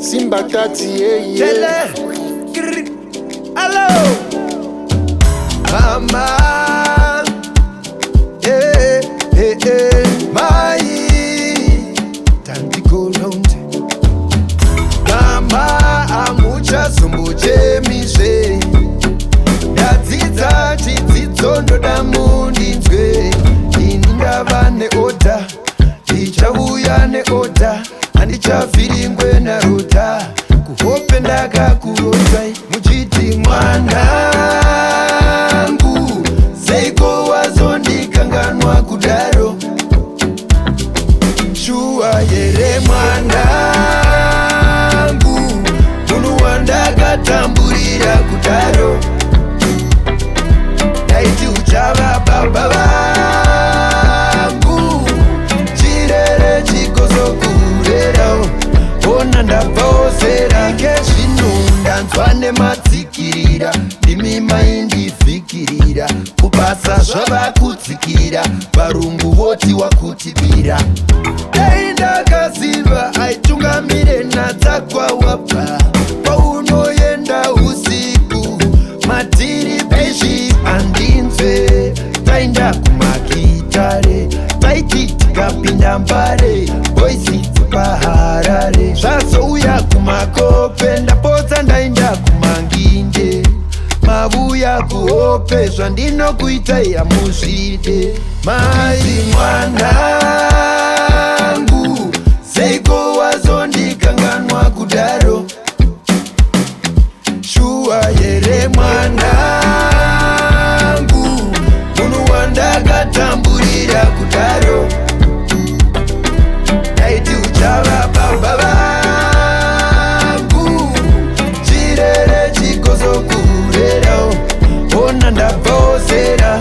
Simba Tati, yeah. Hello, mama, yeah, yeah, yeah. My tanti round, mama, amucha sumbuche mishe. Yadzidza chidzidzo ndoda mundinzwe. Indava neoda, ichauya neoda. Handichavhiringwe narota, kuhope ndakakurota. Muchiti mwanangu, seiko wazondikanganwa kudaro. Shuwa here mwanangu, munhu wandakatamburira kudaro. Daiti uchava baba vangu, chirere chikozokurera. Ona ndabvaozera kezvino ndanzwa nematsikirira. Ndimi maindivhikirira, kubasa zvava kutsikira. Varungu voti wakutibira. Dai ndakaziva aitungamire nhadzakwa wabva. Paunoenda usiku matiripishi andinzwe. Taenda kumakitare, taiti tikapinda mbare. Boisiti paharare, zvazouya kumakope. Ndapodza ndaenda kumanginde, mavuya kuhope. Zvandinokuitai hamuzvide. Mai mwanangu, seiko wazondikanganwa kudaro. Shuwa here mwanangu, munhu wandakatamburira kudaro. Daiti uchava baba vangu, chirere chikozokurera. Ona ndabvaozera,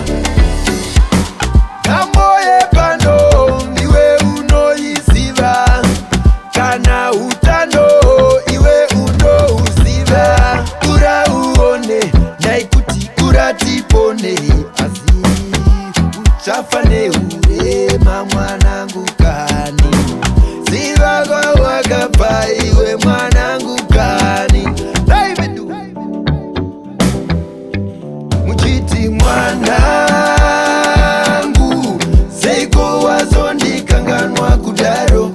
nhambo yepano iwe unoiziva. Kana utano iwe unouziva. Kura uone, ndaikuti kura tipone. Asi uchafa neurema mwanangu kani. Ziva kwawakabva iwe mwanangu kani. Muchiti mwanangu, seiko wazondikanganwa kudaro.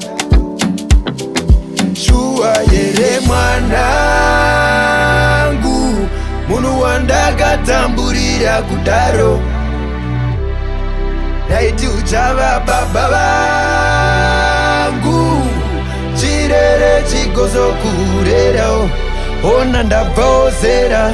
Shuwa here mwanangu, munhu wandakatamburira kudaro. Daiti uchava baba vangu, chirere chikozokurera. Ona ndabvaozera.